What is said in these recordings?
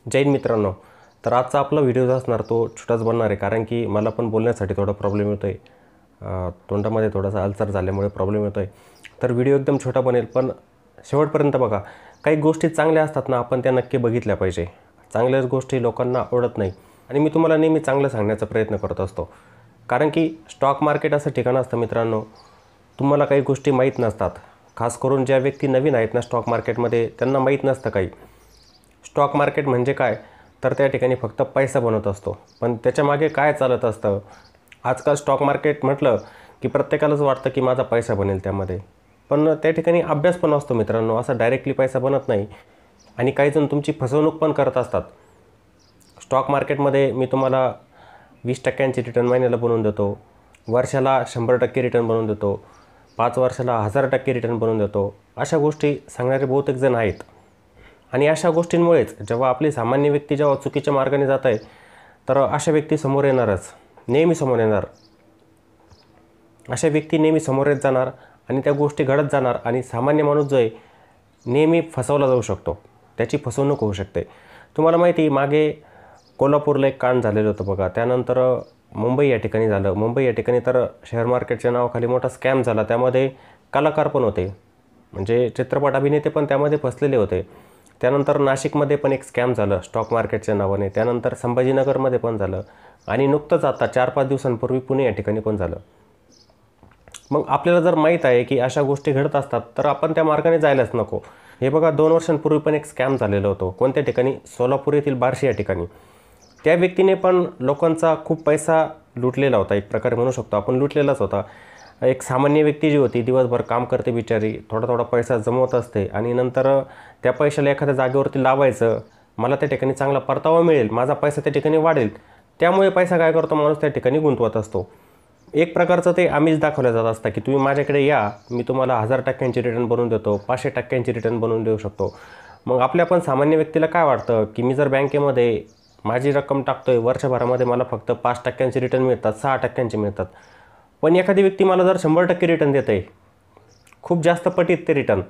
जय हिंद मित्रांनो. तर आजचा आपला व्हिडिओ जो असणार तो छोटाच बनणार आहे, कारण की मला पण बोलण्यासाठी थोडा प्रॉब्लेम येतो आहे. तोंडामध्ये थोडासा अल्सर झाल्यामुळे प्रॉब्लेम येतो आहे. तर व्हिडिओ एकदम छोटा बनेल, पण शेवटपर्यंत बघा. काही गोष्टी चांगल्या असतात ना, आपण त्या नक्की बघितल्या पाहिजे. चांगल्याच गोष्टी लोकांना आवडत नाही आणि मी तुम्हाला नेहमी चांगलं सांगण्याचा प्रयत्न करत असतो. कारण की स्टॉक मार्केट असं ठिकाण असतं मित्रांनो, तुम्हाला काही गोष्टी माहीत नसतात. खास करून ज्या व्यक्ती नवीन आहेत ना स्टॉक मार्केटमध्ये, त्यांना माहीत नसतं काही. स्टॉक मार्केट म्हणजे काय, तर त्या ठिकाणी फक्त पैसा बनत असतो, पण त्याच्यामागे काय चालत असतं. आजकाल स्टॉक मार्केट म्हटलं की प्रत्येकालाच वाटतं की माझा पैसा बनेल त्यामध्ये, पण त्या ठिकाणी अभ्यास पण असतो मित्रांनो. असा डायरेक्टली पैसा बनत नाही आणि काहीजण तुमची फसवणूक पण करत असतात. स्टॉक मार्केटमध्ये मी तुम्हाला 20% रिटर्न महिन्याला बनवून देतो, वर्षाला 100% रिटर्न बनवून देतो, 5 वर्षाला 1000% रिटर्न बनवून देतो, अशा गोष्टी सांगणारे बहुतेक जण आहेत. आणि अशा गोष्टींमुळेच जेव्हा आपली सामान्य व्यक्ती जेव्हा चुकीच्या मार्गाने जात आहे, तर अशा व्यक्ती समोर येणारच, नेहमी समोर येणार. अशा व्यक्ती नेहमी समोर येत जाणार आणि त्या गोष्टी घडत जाणार आणि सामान्य माणूस जो आहे नेहमी फसवला जाऊ शकतो, त्याची फसवणूक होऊ शकते. तुम्हाला माहिती मागे कोल्हापूरला एक कांड झालेलं होतं बघा. त्यानंतर मुंबई या ठिकाणी झालं. मुंबई या ठिकाणी तर शेअर मार्केटच्या नावाखाली मोठा स्कॅम झाला. त्यामध्ये कलाकार पण होते, म्हणजे चित्रपट अभिनेते पण त्यामध्ये फसलेले होते. त्यानंतर नाशिकमध्ये पण एक स्कॅम झालं स्टॉक मार्केटच्या नावाने. त्यानंतर संभाजीनगरमध्ये पण झालं आणि नुकतंच आता 4-5 दिवसांपूर्वी पुणे या ठिकाणी पण झालं. मग आपल्याला जर माहीत आहे की अशा गोष्टी घडत असतात, तर आपण त्या मार्गाने जायलाच नको. हे बघा, 2 वर्षांपूर्वी पण एक स्कॅम झालेलं होतं. कोणत्या ठिकाणी? सोलापूर येथील बार्शी या ठिकाणी. त्या व्यक्तीने पण लोकांचा खूप पैसा लुटलेला होता, एक प्रकारे म्हणू शकतो आपण, लुटलेलाच होता. एक सामान्य व्यक्ती जी होती, दिवसभर काम करते बिचारी, थोडा थोडा पैसा जमवत असते आणि नंतर त्या पैशाला एखाद्या जागेवरती लावायचं. मला त्या ठिकाणी चांगला परतावा मिळेल, माझा पैसा त्या ठिकाणी वाढेल, त्यामुळे पैसा काय करतो माणूस त्या ठिकाणी गुंतवत असतो. एक प्रकारचं ते आमिष दाखवलं जात असतं की तुम्ही माझ्याकडे या, मी तुम्हाला 1000% रिटर्न बनवून देतो, 500% रिटर्न बनवून देऊ शकतो. मग आपल्या पण सामान्य व्यक्तीला काय वाटतं की मी जर बँकेमध्ये माझी रक्कम टाकतोय, वर्षभरामध्ये मला फक्त 5% रिटर्न मिळतात, 6% मिळतात. पण एखादी व्यक्ती मला जर 100% रिटर्न देत आहे, खूप जास्त पटीत ते रिटर्न,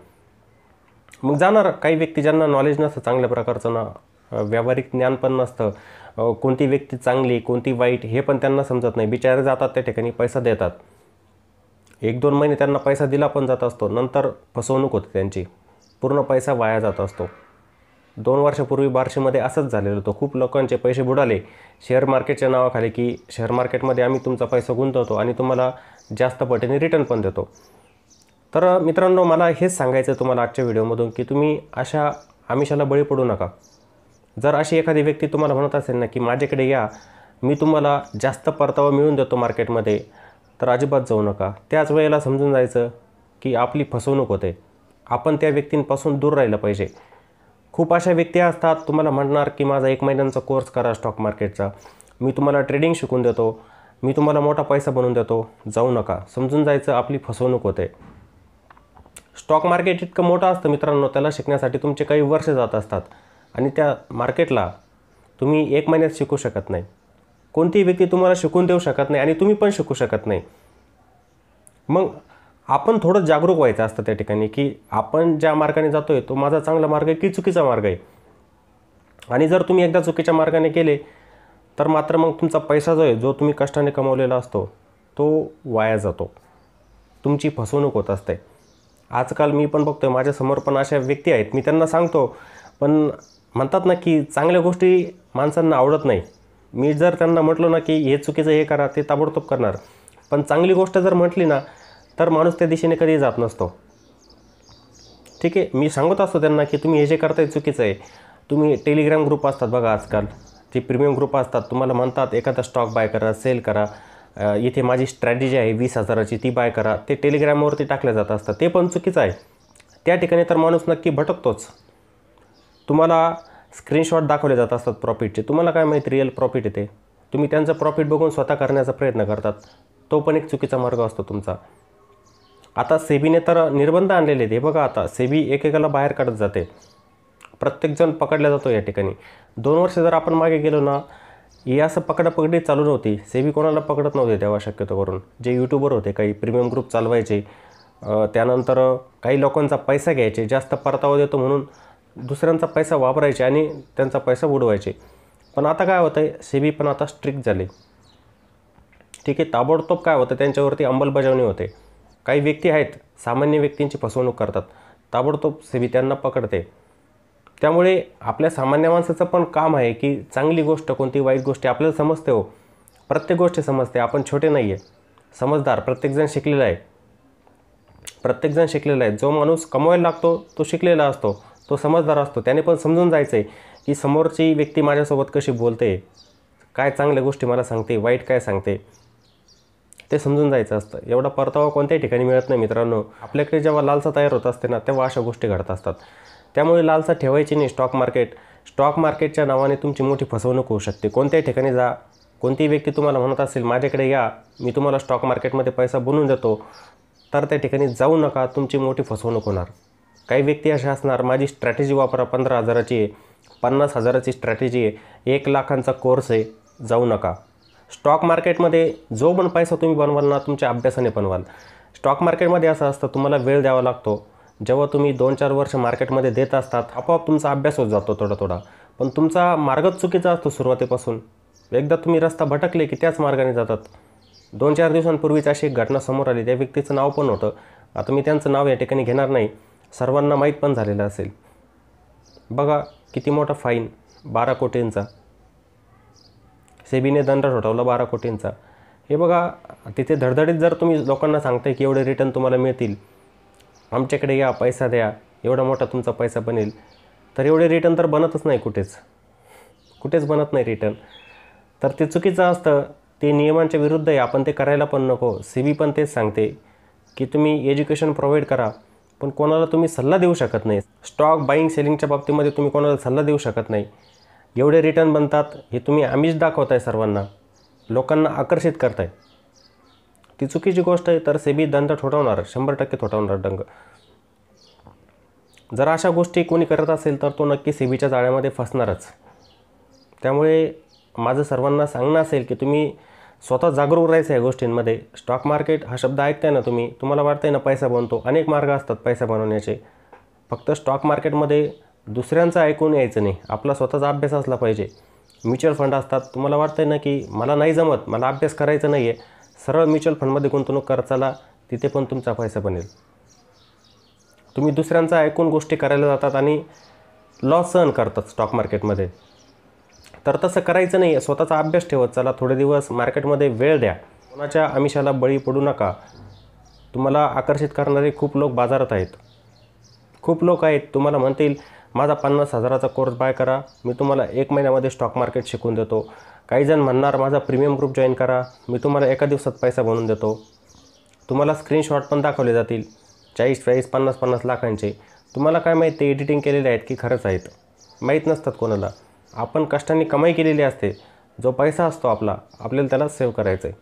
मग जाणार. काही व्यक्ती ज्यांना नॉलेज नसतं चांगल्या प्रकारचं ना, व्यावहारिक ज्ञान पण नसतं, कोणती व्यक्ती चांगली कोणती वाईट हे पण त्यांना समजत नाही, बिचारे जातात त्या ठिकाणी, पैसा देतात. 1-2 महिने त्यांना पैसा दिला पण जात असतो, नंतर फसवणूक होते त्यांची, पूर्ण पैसा वाया जात असतो. 2 वर्षापूर्वी बार्शीमध्ये असंच झालेलं होतं. खूप लोकांचे पैसे बुडाले शेअर मार्केटच्या नावाखाली, की शेअर मार्केटमध्ये आम्ही तुमचा पैसा गुंतवतो आणि तुम्हाला जास्त पटीने रिटर्न पण देतो. तर मित्रांनो, मला हेच सांगायचं आहे तुम्हाला आजच्या व्हिडिओमधून की तुम्ही अशा आमिषाला बळी पडू नका. जर अशी एखादी व्यक्ती तुम्हाला म्हणत असेल ना की माझ्याकडे या, मी तुम्हाला जास्त परतावा मिळवून देतो मार्केटमध्ये, तर अजिबात जाऊ नका. त्याच वेळेला समजून जायचं की आपली फसवणूक होते. आपण त्या व्यक्तींपासून दूर राहिलं पाहिजे. खूप अशा व्यक्ती असतात, तुम्हाला म्हणणार की माझा 1 महिन्यांचा कोर्स करा स्टॉक मार्केटचा, मी तुम्हाला ट्रेडिंग शिकून देतो, मी तुम्हाला मोठा पैसा बनवून देतो. जाऊ नका. समजून जायचं आपली फसवणूक होते. स्टॉक मार्केट इतकं मोठं असतं मित्रांनो, त्याला शिकण्यासाठी तुमचे काही वर्ष जात असतात आणि त्या मार्केटला तुम्ही 1 महिन्यात शिकू शकत नाही. कोणतीही व्यक्ती तुम्हाला शिकून देऊ शकत नाही आणि तुम्ही पण शिकू शकत नाही. मग आपण थोडं जागरूक व्हायचं असतं त्या ठिकाणी की आपण ज्या मार्गाने जातो आहे तो माझा चांगला मार्ग आहे की चुकीचा मार्ग आहे. आणि जर तुम्ही एकदा चुकीच्या मार्गाने गेले, तर मात्र मग तुमचा पैसा जो आहे, जो तुम्ही कष्टाने कमवलेला असतो, तो वाया जातो, तुमची फसवणूक होत असते. आजकाल मी पण बघतोय, माझ्यासमोर पण अशा व्यक्ती आहेत, मी त्यांना सांगतो, पण म्हणतात ना की चांगल्या गोष्टी माणसांना आवडत नाही. मी जर त्यांना म्हटलो ना की हे चुकीचं हे करा, ते ताबडतोब करणार. पण चांगली गोष्ट जर म्हटली ना, तर माणूस त्या दिशेने कधी जात नसतो. ठीक आहे, मी सांगत असतो त्यांना की तुम्ही हे जे करताय चुकीचं आहे. तुम्ही टेलिग्राम ग्रुप असतात बघा आजकाल, ते प्रीमियम ग्रुप असतात, तुम्हाला म्हणतात एखादा स्टॉक बाय करा, सेल करा, इथे माझी स्ट्रॅटेजी आहे 20,000ची, ती बाय करा. ते टेलिग्रामवरती टाकल्या जात असतं, ते पण चुकीचं आहे. त्या ठिकाणी तर माणूस नक्की भटकतोच. तुम्हाला स्क्रीनशॉट दाखवले जात असतात प्रॉफिटचे, तुम्हाला काय माहिती रिअल प्रॉफिट येते. तुम्ही त्यांचं प्रॉफिट बघून स्वतः करण्याचा प्रयत्न करतात, तो पण एक चुकीचा मार्ग असतो तुमचा. आता सेबीने तर निर्बंध आणलेले आहेत. हे बघा, आता सेबी एकेकाला बाहेर काढत जाते, प्रत्येकजण पकडला जातो या ठिकाणी. 2 वर्ष जर आपण मागे गेलो ना, हे असं पकडापकडी चालू नव्हती. सेबी कोणाला पकडत नव्हते तेव्हा शक्यतो करून. जे यूट्यूबर होते, काही प्रीमियम ग्रुप चालवायचे, त्यानंतर काही लोकांचा पैसा घ्यायचे, जास्त परतावा देतो म्हणून दुसऱ्यांचा पैसा वापरायचे आणि त्यांचा पैसा बुडवायचे. पण आता काय होतं आहे, सेबी पण आता स्ट्रिक्ट झाले. ठीक आहे, ताबडतोब काय होतं, त्यांच्यावरती अंमलबजावणी होते. काही व्यक्ती आहेत सामान्य व्यक्तींची फसवणूक करतात, ताबडतोब सेबी त्यांना पकडते. त्यामुळे आपल्या सामान्य माणसाचं पण काम आहे की चांगली गोष्ट कोणती, वाईट गोष्टी आपल्याला समजते. हो, प्रत्येक गोष्टी समजते. आपण छोटे नाही आहे, समजदार. प्रत्येकजण शिकलेला आहे. प्रत्येकजण शिकलेला आहे. जो माणूस कमवायला लागतो तो शिकलेला असतो, तो समजदार असतो. त्याने पण समजून जायचं आहे की समोरची व्यक्ती माझ्यासोबत कशी बोलते, काय चांगल्या गोष्टी मला सांगते, वाईट काय सांगते, ते समजून जायचं असतं. एवढा परतावा कोणत्याही ठिकाणी मिळत नाही मित्रांनो. आपल्याकडे जेव्हा लालसा तयार होत असते ना, तेव्हा अशा गोष्टी घडत असतात. त्यामुळे लालसा ठेवायची नाही. स्टॉक मार्केटच्या नावाने तुमची मोठी फसवणूक होऊ शकते. कोणत्याही ठिकाणी जा, कोणतीही व्यक्ती तुम्हाला म्हणत असेल माझ्याकडे या, मी तुम्हाला स्टॉक मार्केटमध्ये पैसा बनवून देतो, तर त्या ठिकाणी जाऊ नका. तुमची मोठी फसवणूक होणार. काही व्यक्ती अशा असणार, माझी स्ट्रॅटेजी वापरा, 15,000ची आहे, 50,000ची स्ट्रॅटेजी आहे, 1,00,000चा कोर्स आहे, जाऊ नका. स्टॉक मार्केटमध्ये जो पण पैसा तुम्ही बनवाल ना, तुमच्या अभ्यासाने बनवाल. स्टॉक मार्केटमध्ये असं असतं, तुम्हाला वेळ द्यावा लागतो. जेव्हा तुम्ही 2-4 वर्ष मार्केटमध्ये देत असतात, आपोआप तुमचा अभ्यास होत जातो थोडा थोडा. पण तुमचा मार्गच चुकीचा असतो सुरुवातीपासून. एकदा तुम्ही रस्ता भटकले की त्याच मार्गाने जातात. 2-4 दिवसांपूर्वीच अशी एक घटना समोर आली. त्या व्यक्तीचं नाव पण होतं. आता मी त्यांचं नाव या ठिकाणी घेणार नाही, सर्वांना माहीत पण झालेलं असेल. बघा किती मोठा फाईन, 12 कोटींचा. सेबीने दंड ठोठावला 12 कोटींचा. हे बघा, तिथे धडधडीत जर तुम्ही लोकांना सांगताय की एवढे रिटर्न तुम्हाला मिळतील, आमच्याकडे या, पैसा द्या, एवढा मोठा तुमचा पैसा बनेल, तर एवढे रिटर्न तर बनतच नाही, कुठेच बनत नाही रिटर्न. तर ते चुकीचं असतं. ते नियमांच्या विरुद्ध आहे. आपण ते करायला पण नको. सेबी पण तेच सांगते की तुम्ही एज्युकेशन प्रोव्हाइड करा, पण कोणाला तुम्ही सल्ला देऊ शकत नाही. स्टॉक बाईंग सेलिंगच्या बाबतीमध्ये तुम्ही कोणाला सल्ला देऊ शकत नाही. एवढे रिटर्न बनतात हे तुम्ही आमिष दाखवताय, सर्वांना लोकांना आकर्षित करताय. ती चुकीची गोष्ट आहे. तर सेबी दंड ठोठावणार, 100% ठोठावणार दंड. जर अशा गोष्टी कोणी करत असेल तर तो नक्की सेबीच्या जाळ्यामध्ये फसणारच. त्यामुळे माझं सर्वांना सांगणं असेल की तुम्ही स्वतः जागरूक राहायचं या गोष्टींमध्ये. स्टॉक मार्केट हा शब्द ऐकताय ना तुम्ही, तुम्हाला वाटतंय ना पैसा बनतो. अनेक मार्ग असतात पैसा बनवण्याचे. फक्त स्टॉक मार्केटमध्ये दुसऱ्यांचं ऐकून यायचं नाही, आपला स्वतःचा अभ्यास असला पाहिजे. म्युच्युअल फंड असतात, तुम्हाला वाटतंय ना की मला नाही जमत, मला अभ्यास करायचा नाही आहे, सरळ म्युच्युअल फंडमध्ये गुंतवणूक करत चला, तिथे पण तुमचा पैसा बनेल. तुम्ही दुसऱ्यांचं ऐकून गोष्टी करायला जातात आणि लॉस सहन करतात स्टॉक मार्केटमध्ये. तर तसं करायचं नाही. स्वतःचा अभ्यास ठेवत चला, थोडे दिवस मार्केटमध्ये वेळ द्या, कोणाच्या आमिषाला बळी पडू नका. तुम्हाला आकर्षित करणारे खूप लोक बाजारात आहेत. खूप लोक आहेत, तुम्हाला म्हणतील माझा 50,000चा कोर्स बाय करा, मी तुम्हाला 1 महिन्यामध्ये स्टॉक मार्केट शिकवून देतो. काही जण म्हणणार माझा प्रीमियम ग्रुप जॉईन करा, मी तुम्हाला एका दिवसात पैसा बनवून देतो. तुम्हाला स्क्रीनशॉट पण दाखवले जातील 40-40, 50-50 लाखांचे. तुम्हाला काय माहीत ते एडिटिंग केलेले आहेत की खरंच आहेत, माहीत नसतात कोणाला. आपण कष्टाने कमाई केलेली असते. जो पैसा असतो आपल्याला त्याला सेव्ह करायचं आहे.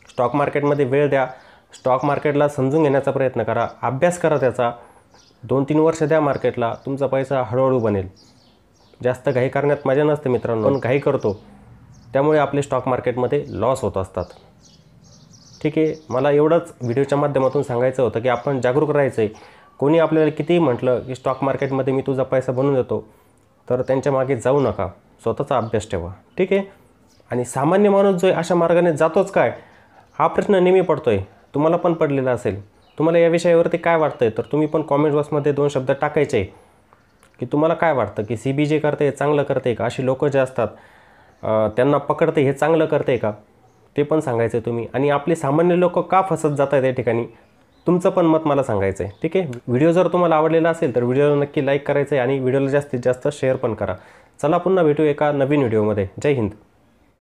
स्टॉक मार्केटमध्ये वेळ द्या, स्टॉक मार्केटला समजून घेण्याचा प्रयत्न करा, अभ्यास करा त्याचा. 2-3 वर्ष द्या मार्केटला, तुमचा पैसा हळूहळू बनेल. जास्त घाई करण्यात मजा नसते मित्रांनो, पण घाई करतो त्यामुळे आपले स्टॉक मार्केटमध्ये लॉस होत असतात. ठीक आहे, मला एवढंच व्हिडिओच्या माध्यमातून सांगायचं होतं की आपण जागरूक राहायचं आहे. कोणी आपल्याला कितीही म्हटलं की स्टॉक मार्केटमध्ये मी तुझा पैसा बनवून देतो, तर त्यांच्या मागे जाऊ नका, स्वतःचा अभ्यास ठेवा. ठीक आहे. आणि सामान्य माणूस जो आहे अशा मार्गाने जातोच काय, हा प्रश्न नेहमी पडतो आहे. तुम्हाला पण पडलेला असेल. तुम्हाला या विषयावरती काय वाटतं आहे, तर तुम्ही पण कॉमेंट बॉक्समध्ये 2 शब्द टाकायचे की तुम्हाला काय वाटतं की सेबी जे करते चांगलं करते का, अशी लोकं जे असतात त्यांना पकडते हे चांगलं करते का, ते पण सांगायचं तुम्ही. आणि आपले सामान्य लोक का फसत जात आहेत या ठिकाणी, तुमचं पण मत मला सांगायचं आहे. ठीक आहे. व्हिडिओ जर तुम्हाला आवडलेला असेल तर व्हिडिओला नक्की लाईक करायचं आहे आणि व्हिडिओला जास्तीत जास्त शेअर पण करा. चला पुन्हा भेटू एका नवीन व्हिडिओमध्ये. जय हिंद.